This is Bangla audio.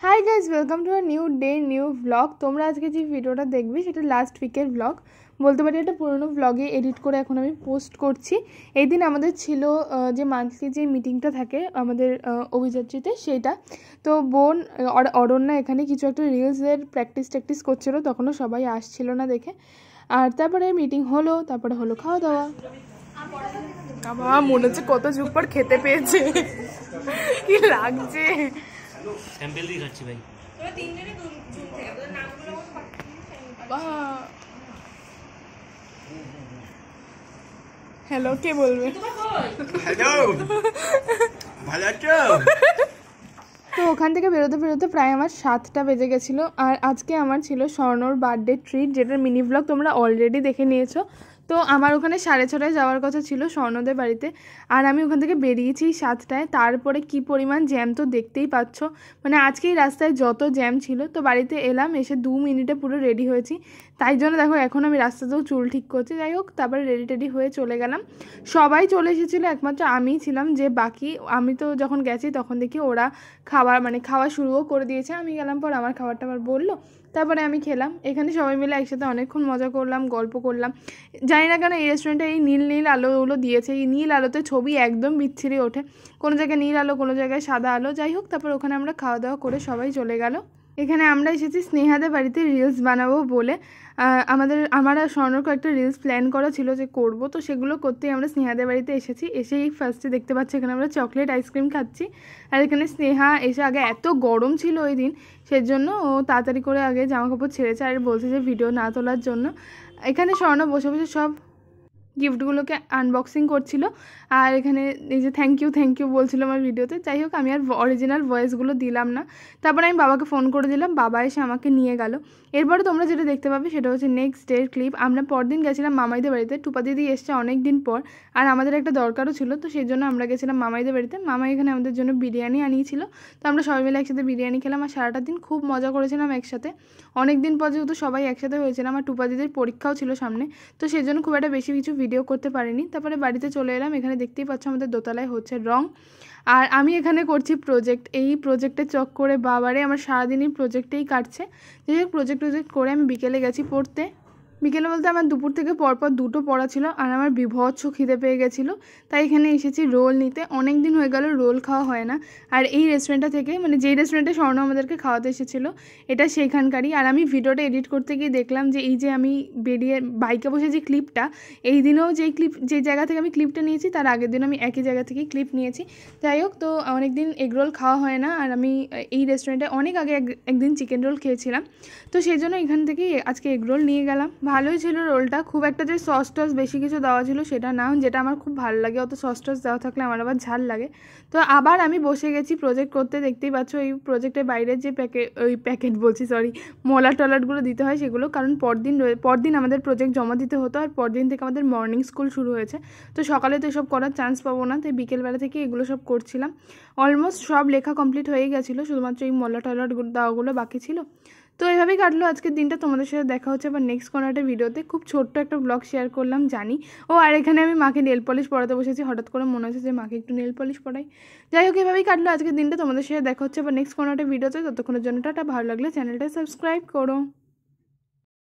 Hi guys, welcome to a new day new blog. তোমরা আজকে যে ভিডিওটা দেখবে সেটা লাস্ট উইকের ব্লগ বলতে পারি। এটা পুরোনো ব্লগে এডিট করে এখন আমি পোস্ট করছি। এই দিন আমাদের ছিল যে মান্থলি যে মিটিংটা থাকে আমাদের অভিযাত্রীতে, সেইটা। তো বোন অরণ্যা এখানে কিছু একটা রিলসের প্র্যাকটিস করছিল, তখনও সবাই আসছিল না দেখে। আর তারপরে মিটিং হলো, তারপরে হলো খাওয়া দাওয়া। আমার মনে হচ্ছে কত যুগ পর খেতে পেয়েছে, কি লাগছে। স্যাম্পল দিয়ে খাচ্ছি ভাই। তোরা তিনজনে চুল থেকে তোদের নামগুলো হ্যালো, কে বলবে? হ্যালো, ভালো আছো? তো ওখান থেকে বেরোতে প্রায় আমার 7টা বেজে গেছিলো। আর আজকে আমার ছিল স্বর্ণর বার্থডে ট্রিট, যেটার মিনি ব্লগ তোমরা অলরেডি দেখে নিয়েছো। তো আমার ওখানে 6:30টায় যাওয়ার কথা ছিল স্বর্ণদের বাড়িতে, আর আমি ওখান থেকে বেরিয়েছি 7টায়। তারপরে কি পরিমাণ জ্যাম তো দেখতেই পাচ্ছ, মানে আজকেই রাস্তায় যত জ্যাম ছিল। তো বাড়িতে এলাম, এসে 2 মিনিটে পুরো রেডি হয়েছি। তাই জন্য দেখো এখন আমি রাস্তাতেও চুল ঠিক করছি। যাই হোক, তারপরে রেডি হয়ে চলে গেলাম। সবাই চলে এসেছিলো, একমাত্র আমিই ছিলাম যে বাকি। আমি তো যখন গেছি তখন দেখি ওরা খাওয়া শুরুও করে দিয়েছে। আমি গেলাম পর আমার খাবারটা আবার বললো, তারপরে আমি খেলাম। এখানে সবাই মিলে একসাথে অনেকক্ষণ মজা করলাম, গল্প করলাম। জানি না কেন এই রেস্টুরেন্টে এই নীল আলোগুলো দিয়েছে। এই নীল আলোতে ছবি একদম বিচ্ছিরি ওঠে, কোনো জায়গায় নীল আলো, কোনো জায়গায় সাদা আলো। যাই হোক, তারপর ওখানে আমরা খাওয়া দাওয়া করে সবাই চলে গেল। এখানে আমরা এসেছি স্নেহাদের বাড়িতে রিলস বানাবো বলে। আমার আর স্বর্ণর কয়েকটা রিলস প্ল্যান করা ছিল যে করব, তো সেগুলো করতেই আমরা স্নেহাদের বাড়িতে এসেছি। এসেই ফার্স্টে দেখতে পাচ্ছি এখানে আমরা চকলেট আইসক্রিম খাচ্ছি। আর এখানে স্নেহা এসে আগে এত গরম ছিল ওই দিন, সেজন্য ও তাড়াতাড়ি করে আগে জামাকাপড় ছেড়েছে আর বলছে যে ভিডিও না তোলার জন্য। এখানে স্বর্ণ বসে বসে সব গিফটগুলোকে আনবক্সিং করছিল, আর এখানে এই যে থ্যাংক ইউ বলছিল আমার ভিডিওতে। যাই হোক, আমি আর অরিজিনাল ভয়েসগুলো দিলাম না। তারপরে আমি বাবাকে ফোন করে দিলাম, বাবা এসে আমাকে নিয়ে গেল। এরপরে তোমরা যেটা দেখতে পাবে সেটা হচ্ছে নেক্সট ডের ক্লিপ। আমরা পরদিন গেছিলাম মামাইদের বাড়িতে। টুপা দিদি এসছে অনেক দিন পর, আর আমাদের একটা দরকারও ছিল, তো সেই জন্য আমরা গেছিলাম মামাইদের বাড়িতে। মামাই এখানে আমাদের জন্য বিরিয়ানি আনিয়েছিল, তো আমরা সবাই মিলে একসাথে বিরিয়ানি খেলাম। আর সারাটা দিন খুব মজা করেছিলাম একসাথে। অনেক দিন পর যেহেতু সবাই একসাথে হয়েছিলাম, আর টুপা দিদির পরীক্ষাও ছিল সামনে, তো সেই জন্য খুব একটা বেশি কিছু ভিডিও করতে পারিনি। তারপরে বাড়িতে চলে এলাম। এখানে দেখতেই পাচ্ছ আমাদের দোতলায় হচ্ছে রং, আর আমি এখানে করছি প্রজেক্ট। এই প্রজেক্টের চক্করে বাবারে আমার সারাদিনই প্রজেক্টেই কাটছে। যাই হোক, প্রজেক্ট করে আমি বিকেলে গেছি পড়তে। বিকেলে বলতে আমার দুপুর থেকে পরপর 2টো পড়া ছিল, আর আমার বিভৎস খিদে পেয়ে গেছিলো। তাই এখানে এসেছি রোল নিতে। অনেক দিন হয়ে গেল রোল খাওয়া হয় না। আর এই রেস্টুরেন্টটা থেকে, মানে যেই রেস্টুরেন্টে স্বর্ণ আমাদেরকে খাওয়াতে এসেছিলো, এটা সেইখানকারই। আর আমি ভিডিওটা এডিট করতে গিয়ে দেখলাম যে এই যে আমি বেরিয়ে বাইকে বসে যে ক্লিপটা, এই দিনেও যে জায়গা থেকে আমি ক্লিপটা নিয়েছি তার আগের দিন আমি একই জায়গা থেকেই ক্লিপ নিয়েছি। যাই হোক, তো অনেক দিন এগরোল খাওয়া হয় না, আর আমি এই রেস্টুরেন্টে অনেক আগে একদিন চিকেন রোল খেয়েছিলাম, তো সেই জন্য এখান থেকেই আজকে এগরোল নিয়ে গেলাম। ভালোই ছিল রোলটা, খুব একটা যে সস টস বেশি কিছু দেওয়া ছিল সেটা না, যেটা আমার খুব ভালো লাগে। অত সস টস দেওয়া থাকলে আমার আবার ঝাল লাগে। তো আবার আমি বসে গেছি প্রজেক্ট করতে। দেখতেই পাচ্ছ এই প্রজেক্টের বাইরের যে প্যাকেট বলছি, সরি, টলাটগুলো দিতে হয় সেগুলো, কারণ পরদিন আমাদের প্রজেক্ট জমা দিতে হতো। আর পরদিন থেকে আমাদের মর্নিং স্কুল শুরু হয়েছে, তো সকালে তো এসব করার চান্স পাবো না, তাই বিকেলবেলা থেকে এগুলো সব করছিলাম। অলমোস্ট সব লেখা কমপ্লিট হয়ে গেছিলো, শুধুমাত্র এই টলাট দেওয়াগুলো বাকি ছিল। তো এভাবেই কাটলো আজকের দিনটা। তোমাদের সাথে দেখা হচ্ছে আবার নেক্সট কোনো একটা ভিডিওতে। খুব ছোট্ট একটা ব্লগ শেয়ার করলাম জানি। আর এখানে আমি মাকে নেল পলিশ পরাতে বসেছি। হঠাৎ করে মনে হচ্ছে যে মাকে একটু নেল পলিশ পরাই। যাই হোক, এভাবেই কাটলো আজকের দিনটা। তোমাদের সাথে দেখা হচ্ছে আবার নেক্সট কোনো একটা ভিডিওতে। ততক্ষণের জন্য টাটা। ভালো লাগলে চ্যানেলটা সাবস্ক্রাইব করো।